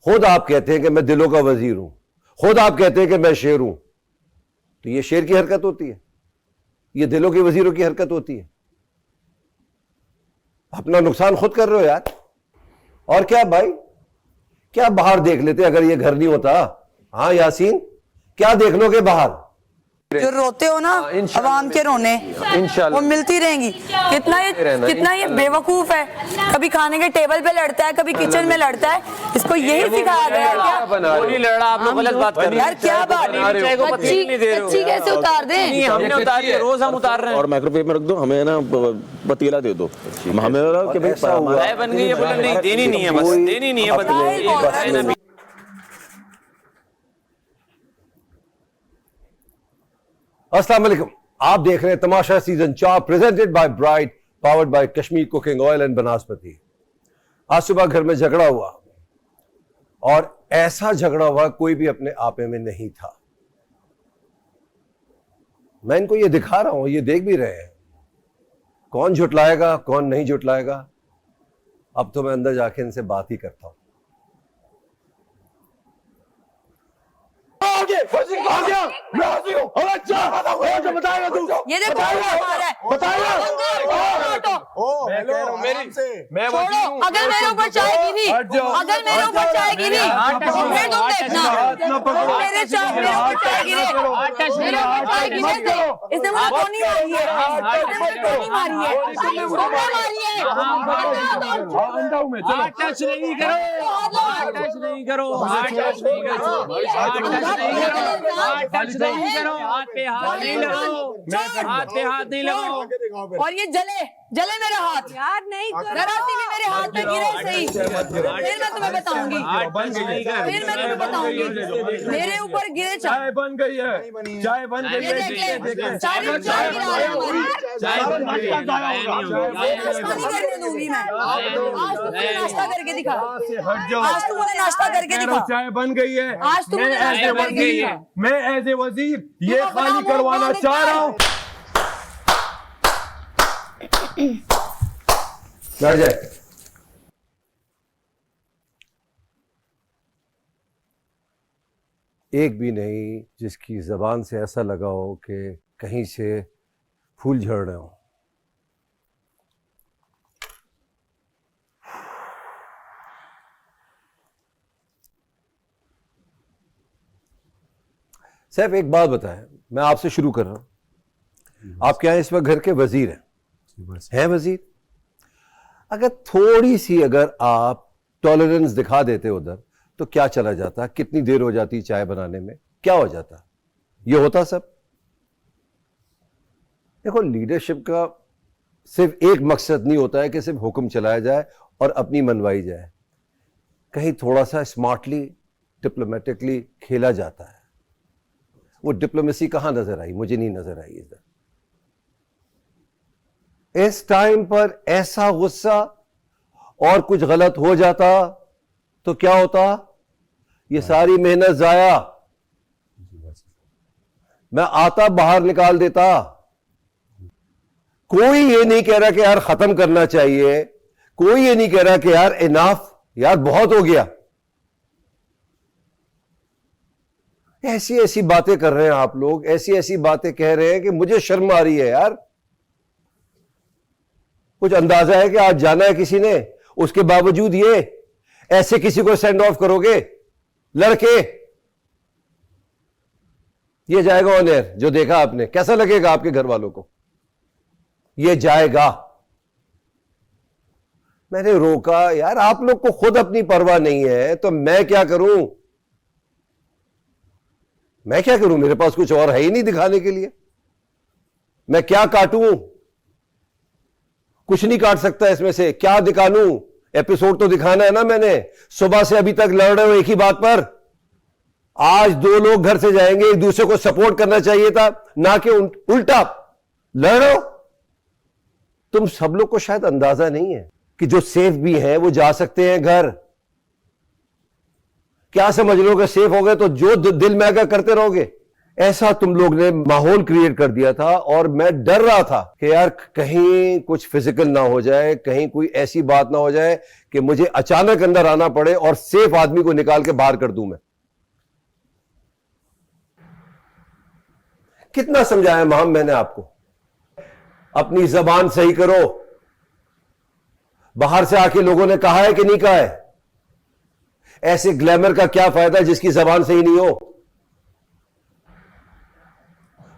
खुद आप कहते हैं कि मैं दिलों का वजीर हूं, खुद आप कहते हैं कि मैं शेर हूं, तो ये शेर की हरकत होती है, ये दिलों के वजीरों की हरकत होती है। अपना नुकसान खुद कर रहे हो यार। और क्या भाई, क्या बाहर देख लेते अगर ये घर नहीं होता। हाँ यासीन, क्या देख लोगे बाहर? जो रोते हो ना अवाम के रोने, वो मिलती रहेंगी। कितना ये बेवकूफ है, कभी खाने के टेबल पे लड़ता है, कभी किचन में लड़ता है। इसको यही सिखाया गया है क्या? नहीं लड़ा, आप लोग गलत बात कर रहे हैं यार क्या बात, अच्छी कैसे उतार दें? हमने उतारी है, रोज हम उतार रहे हैं। और माइक्रोवेव में रख दो, हमें ना पतीला दे दो, हमें कि भाई चाय बन गई है, बोले नहीं देनी नहीं है, बस देनी नहीं है, बस। अस्सलाम वालेकुम, आप देख रहे हैं Tamasha season 4 presented by Bright, powered by Kashmir cooking oil and vanaspati. आज सुबह घर में झगड़ा हुआ और ऐसा झगड़ा हुआ कोई भी अपने आपे में नहीं था। मैं इनको ये दिखा रहा हूं, ये देख भी रहे हैं, कौन झुटलाएगा कौन नहीं झुटलाएगा। अब तो मैं अंदर जाके इनसे बात ही करता हूं। बताएगा तू, ये देखो बताएगा। मैं छोड़ो, अगर मेरे ऊपर चाय गिरी, अगर मेरे ऊपर चाय गिरी तो फिर तुम देखना। मेरे ऊपर चाय गिरे, मेरे ऊपर चाय गिरे थे, इसने मुझे टोनी मारी है, इसने मुझे टोनी मारी है, इसने मुझे मारी है। टच नहीं करो, टच नहीं करो, टच नहीं करो, टच नहीं करो, हाथ पे हाथ नहीं लगाओ, हाथ पे हाथ नहीं लगाओ। और ये जले मेरा हाथ यार, नहीं जरा सी भी मेरे हाथ में गिरे सही, फिर मैं तुम्हें बताऊंगी, फिर मैं तुम्हें बताऊंगी। मेरे ऊपर गिरे चाय बन गई है, चाय बन गई है, सारी चाय गिरा है हमारी, नाश्ता नहीं करने दूंगी मैं। आज तुम मुझे नाश्ता करके दिखा, आज तुम मुझे नाश्ता करके दिखा। चाय बन गई है, आज तुम मुझे नाश्ता करके दिखा। मैं एज ए वजीर ये खाली करवाना चाह रहा हूँ। बैठ जाए। एक भी नहीं जिसकी जबान से ऐसा लगा हो कि कहीं से फूल झड़ रहे हो। सिर्फ एक बात बताएं, मैं आपसे शुरू कर रहा हूं। आप क्या इस वक्त घर के वजीर हैं वजीर? अगर थोड़ी सी अगर आप टॉलरेंस दिखा देते उधर तो क्या चला जाता? कितनी देर हो जाती चाय बनाने में? क्या हो जाता? ये होता सब? देखो, लीडरशिप का सिर्फ एक मकसद नहीं होता है कि सिर्फ हुक्म चलाया जाए और अपनी मनवाई जाए। कहीं थोड़ा सा स्मार्टली डिप्लोमेटिकली खेला जाता है। वो डिप्लोमेसी कहां नजर आई? मुझे नहीं नजर आई इधर। इस टाइम पर ऐसा गुस्सा और कुछ गलत हो जाता तो क्या होता? ये सारी मेहनत जाया। मैं आता बाहर निकाल देता। कोई ये नहीं कह रहा कि यार खत्म करना चाहिए, कोई ये नहीं कह रहा कि यार इनाफ, यार बहुत हो गया। ऐसी ऐसी बातें कर रहे हैं आप लोग, ऐसी ऐसी बातें कह रहे हैं कि मुझे शर्म आ रही है यार। कुछ अंदाजा है कि आज जाना है किसी ने, उसके बावजूद ये ऐसे किसी को सेंड ऑफ करोगे लड़के? ये जाएगा ऑन एयर, जो देखा आपने, कैसा लगेगा आपके घर वालों को? ये जाएगा। मैंने रोका यार, आप लोग को खुद अपनी परवाह नहीं है तो मैं क्या करूं? मैं क्या करूं? मेरे पास कुछ और है ही नहीं दिखाने के लिए। मैं क्या काटूं? कुछ नहीं काट सकता इसमें से। क्या दिखा लूं? एपिसोड तो दिखाना है ना। मैंने सुबह से अभी तक लड़ रहे हो एक ही बात पर। आज दो लोग घर से जाएंगे, एक दूसरे को सपोर्ट करना चाहिए था, ना कि उल्टा लड़ रहे हो। तुम सब लोग को शायद अंदाजा नहीं है कि जो सेफ भी हैं वो जा सकते हैं घर। क्या समझ लोगे सेफ हो गए तो जो दिल में आकर करते रहोगे? ऐसा तुम लोग ने माहौल क्रिएट कर दिया था और मैं डर रहा था कि यार कहीं कुछ फिजिकल ना हो जाए, कहीं कोई ऐसी बात ना हो जाए कि मुझे अचानक अंदर आना पड़े और सेफ आदमी को निकाल के बाहर कर दूं मैं। कितना समझाया माम मैंने आपको, अपनी जबान सही करो। बाहर से आके लोगों ने कहा है कि नहीं कहा है? ऐसे ग्लैमर का क्या फायदा जिसकी जबान सही नहीं हो?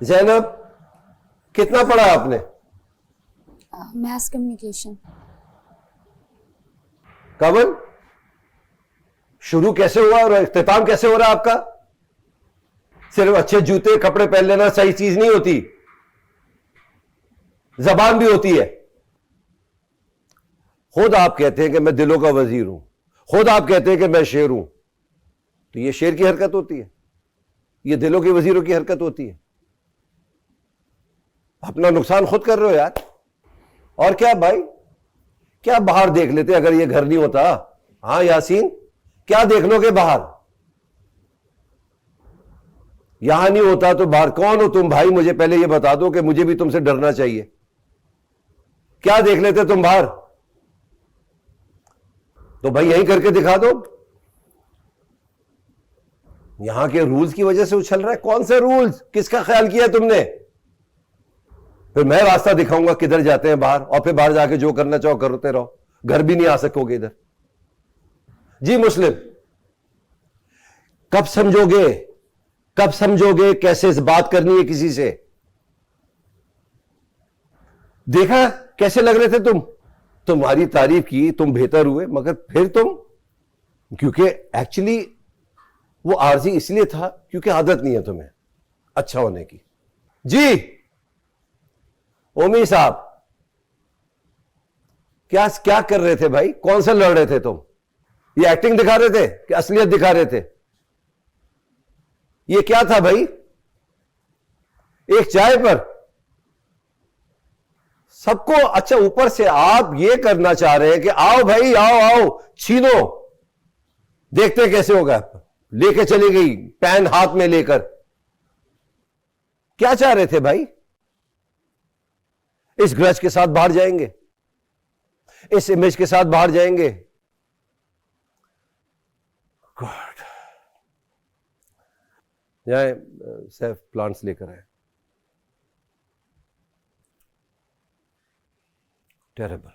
ज़ैनब, कितना पढ़ा आपने? Math communication. कमल, शुरू कैसे हुआ और इख्तिताम कैसे हो रहा है आपका? सिर्फ अच्छे जूते कपड़े पहन लेना सही चीज नहीं होती, जबान भी होती है। खुद आप कहते हैं कि मैं दिलों का वजीर हूं, खुद आप कहते हैं कि मैं शेर हूं, तो ये शेर की हरकत होती है, ये दिलों के वजीरों की हरकत होती है। अपना नुकसान खुद कर रहे हो यार। और क्या भाई, क्या बाहर देख लेते अगर ये घर नहीं होता? हाँ यासीन, क्या देख लोगे बाहर? यहां नहीं होता तो बाहर कौन हो तुम भाई? मुझे पहले ये बता दो कि मुझे भी तुमसे डरना चाहिए। क्या देख लेते तुम बाहर? तो भाई यहीं करके दिखा दो। यहां के रूल्स की वजह से उछल रहा है। कौन से रूल्स? किसका ख्याल किया तुमने? फिर मैं रास्ता दिखाऊंगा किधर जाते हैं बाहर, और फिर बाहर जाके जो करना चाहो करते रहो, घर भी नहीं आ सकोगे इधर। जी मुस्लिम, कब समझोगे, कब समझोगे कैसे इस बात करनी है किसी से? देखा कैसे लग रहे थे तुम? तुम्हारी तारीफ की, तुम बेहतर हुए, मगर फिर तुम, क्योंकि एक्चुअली वो आरजी इसलिए था क्योंकि आदत नहीं है तुम्हें अच्छा होने की। जी ओमी साहब, क्या क्या कर रहे थे भाई? कौन सा लड़ रहे थे तुम? ये एक्टिंग दिखा रहे थे कि असलियत दिखा रहे थे? ये क्या था भाई? एक चाय पर सबको, अच्छा ऊपर से आप ये करना चाह रहे हैं कि आओ भाई आओ आओ छीनो, देखते कैसे होगा। लेके चली गई पैन हाथ में लेकर। क्या चाह रहे थे भाई? इस ग्रज के साथ बाहर जाएंगे, इस इमेज के साथ बाहर जाएंगे। गॉड, जाए सैफ प्लांट्स लेकर आए। Terrible,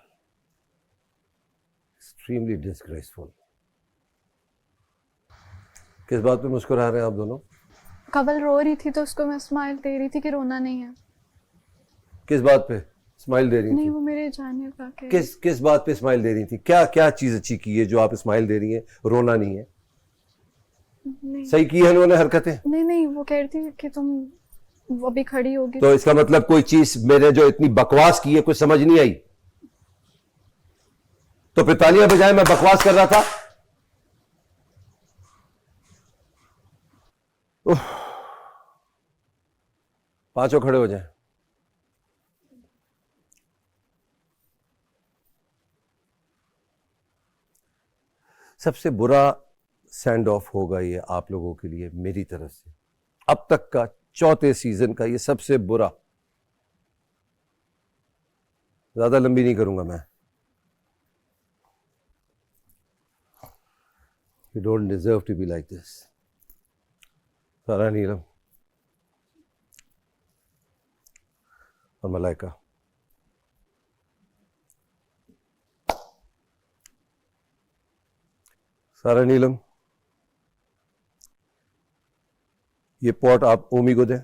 extremely disgraceful. किस बात पे मुस्कुरा रहे हैं आप दोनों? कवल रो रही थी तो उसको मैं स्माइल दे रही थी कि रोना नहीं है। किस बात पे स्माइल दे रही थी? नहीं, वो मेरे जाने का के किस बात पे स्माइल दे रही थी? क्या क्या चीज अच्छी की है जो आप स्माइल दे रही हैं? रोना नहीं है? नहीं, सही की है उन्होंने हरकतें? नहीं वो कह रही थी कि तुम वो अभी खड़ी होगी तो इसका मतलब कोई चीज मैंने जो इतनी बकवास की है कुछ समझ नहीं आई, तो फिर तालियां बजाए मैं बकवास कर रहा था। पांचों खड़े हो जाएं। सबसे बुरा सेंड ऑफ होगा ये आप लोगों के लिए मेरी तरफ से, अब तक का चौथे सीजन का ये सबसे बुरा। ज्यादा लंबी नहीं करूंगा मैं। You don't deserve to be like this. सारा, नीलम और मलाइका, सारा, नीलम, ये पॉट आप ओमी को दें।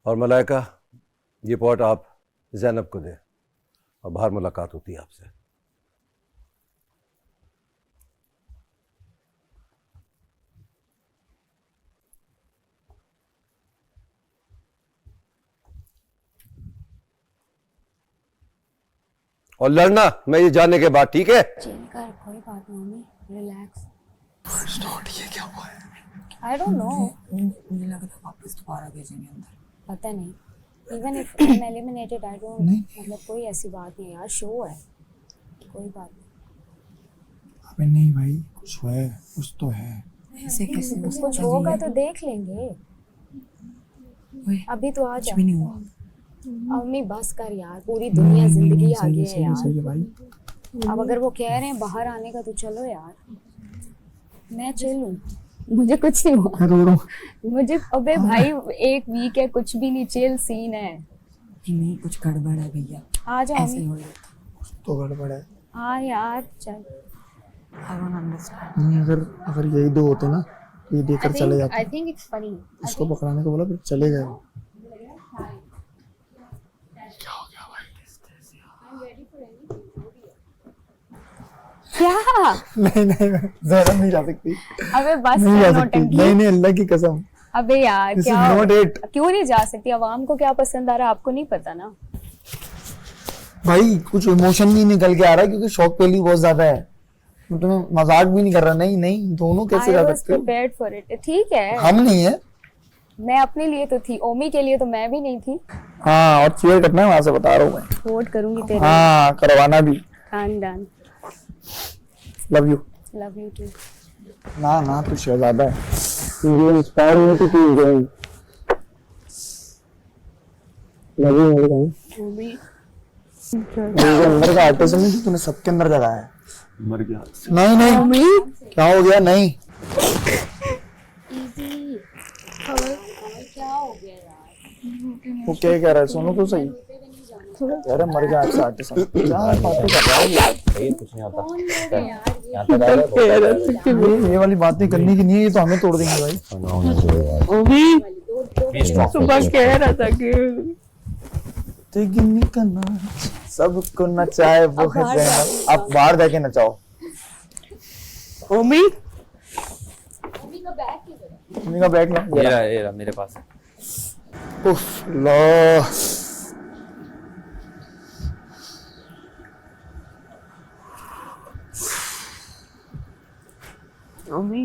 और मलाइका, ये पॉट आप ज़ैनब को दें। और बाहर मुलाकात होती है आपसे। और लड़ना मैं ये जानने के बाद, ठीक है? चेंज कर, कोई बात नहीं मम्मी, रिलैक्स। ये क्या हुआ है? आई डोंट नो, मुझे लगा था वापस दोबारा भेजेंगे अंदर। पता नहीं। Even if I am eliminated I don't, मतलब कोई ऐसी बात नहीं है यार, शो है, कोई बात नहीं। अबे नहीं भाई, कुछ है, कुछ तो है। ऐसे कैसे हो सकता कुछ है? होगा तो देख लेंगे। ओए, अभी तो आ कुछ जा। भी नहीं हुआ। अम्मी बस कर यार, पूरी दुनिया जिंदगी आगे है सही है यार। भाई। अब अगर वो कह रहे हैं बाहर आने का तो चलो यार, मैं चलूं। मुझे कुछ नहीं हुआ। मैं रो रहा हूँ। मुझे अबे भाई 1 वीक है, कुछ भी नहीं, चिल सीन है। नहीं, कुछ गड़बड़ है भैया। आ जा ऐसे अम्मी। हो रहा तो गड़बड़ है। हाँ यार चल। I don't understand. नहीं, अगर यही दो होते ना, ये देकर चले जाते। I think it's funny. उसको पकड़ाने को बोला, फिर चले गए। क्या हो गया भाई? क्या? नहीं ज़रा नहीं जा सकती। अबे बस नहीं जा कर सकती। नौटंकी। नहीं अल्लाह की कसम। अबे यार This is क्या not it. क्यों नहीं जा सकती? आवाम को क्या पसंद आ रहा है आपको नहीं पता ना। भाई कुछ इमोशन भी निकल के आ रहा है, क्योंकि शौक पहली बहुत ज्यादा है। मैं तुम्हें मजाक भी नहीं कर रहा। नहीं, दोनों कैसे I जा was सकते हो? prepared for it. ठीक है, हम नहीं है। मैं अपने लिए तो थी, ओमी के लिए तो मैं भी नहीं थी। हाँ, और चीयर करना है वहां से, बता रहा हूँ मैं। वोट करूंगी तेरे हाँ, करवाना भी। खानदान। Love you. Love you too. ना तू शहजादा है। तू इंस्पायर हुई तो तू गई। लव यू मेरे भाई। ओमी मेरे अंदर का आर्टिस्ट नहीं जो तूने सबके अंदर जगाया है। मर गया। नहीं क्या हो गया? नहीं क्या हो गया यार? वो क्या कह रहा है? सुनो तो सही। यार मर गया आपसे आर्टिस्ट। क्या बातें कर रहा है ये? कुछ नहीं आता। ये वाली बातें करने की नहीं है, ये तो हमें तोड़ देंगे भाई। सुबह कह रहा था कि तिगनी का नाच सबको नचाए वो है ज़ैनब। आप बाहर जाके नचाओ। ओमी मम्मी का बैग ना ये रहा मेरे पास। उफ लो। ओमी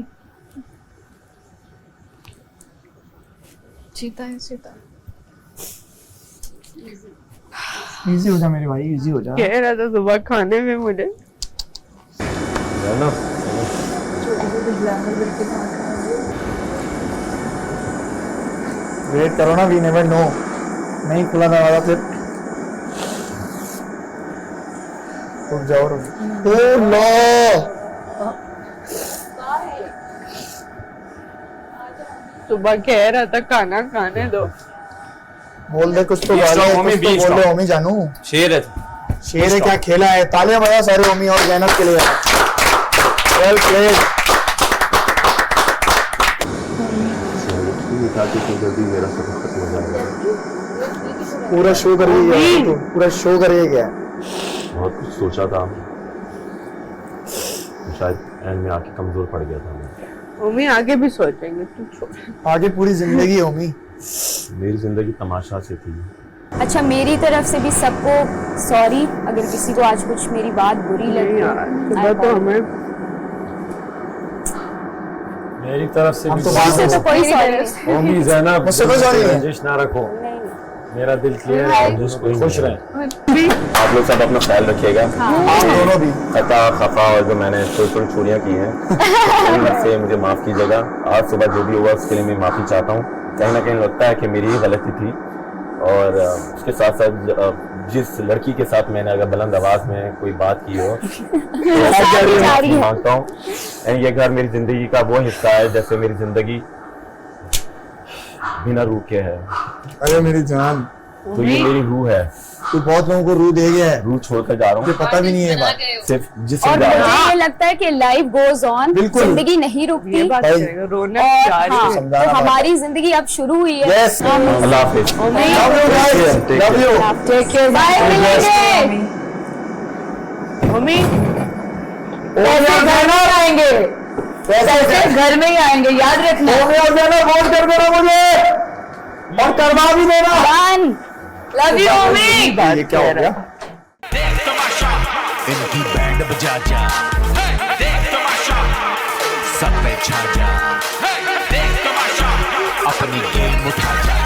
चीता है चीता। इजी हो जा मेरे भाई, इजी हो जा। कह रहा था सुबह खाने में मुझे। वेट करो ना, वी नेवर नो। नहीं खुला दरवाजा फिर रुक जाओ। ओ लो, सुबह कह रहा था खाना खाने दो। बोल दे कुछ तो गाली है, कुछ तो बोल दे ओमी जानू। शेर है। शेर है क्या? खेला है। तालियां बजा सारे ओमी और ज़ैनब के लिए। Well played. मेरा सब खत्म हो जाएगा। पूरा शो कर गया तो पूरा शो कर गया। बहुत कुछ सोचा था, शायद एंड में आके कमजोर पड़ गया था मैं। ओमी आगे भी सोचेंगे, तू छोड़। आगे पूरी जिंदगी है ओमी। मेरी जिंदगी तमाशा से थी। अच्छा, मेरी तरफ से भी सबको सॉरी अगर किसी को आज कुछ मेरी बात बुरी लगी। सुबह तो हमें मेरी तरफ से हम भी तो मुझसे तो कोई सॉरी ओमी ज़ैनब, मुझसे कोई sorry नहीं। रंजिश ना रखो। नहीं। मेरा दिल क्लियर है, जिसको खुश रहें। आप लोग सब अपना ख्याल रखिएगा। आप दोनों भी। खता खफा और जो मैंने थोड़ी चोरियां की हैं उन से मुझे माफ़ कीजिएगा। आज सुबह जो भी हुआ उसके लिए मैं माफ़ी चाहता हूँ। कहीं ना कहीं लगता है कि मेरी ही गलती थी, और उसके साथ साथ जिस लड़की के साथ मैंने अगर बुलंद आवाज़ में कोई बात की हो तो माफ़ी मांगता हूँ। एंड ये घर मेरी ज़िंदगी का वो हिस्सा है जैसे मेरी ज़िंदगी बिना रूह के है, अरे मेरी जान, तो ये मेरी रूह है। तू बहुत लोगों को रूह दे गया है। रूह छोड़कर जा रहा मुझे हूँ, पता भी नहीं है बात। सिर्फ जिससे और जा रहा हूँ। मुझे ये लगता है कि लाइफ गोज ऑन, बिल्कुल। जिंदगी नहीं रुकती। ये बात भाई। करेगा, रौनक और जारी हाँ, है। समझाना तो हमारी जिंदगी अब शुरू हुई है। Yes. अल्लाह हाफिज़। Love you guys, love you. Take care, bye, मिलेंगे। ओमी पैसे घर में आएंगे, पैसे घर में ही आएंगे, याद रखना। वोट कर देना मुझे और करवा भी देना। लव यू ओमी। ये क्या हो गया? इनकी बैंड बजा जा, देख तमाशा, सब पे छा जा, देख तमाशा, अपनी गेम उठा जा।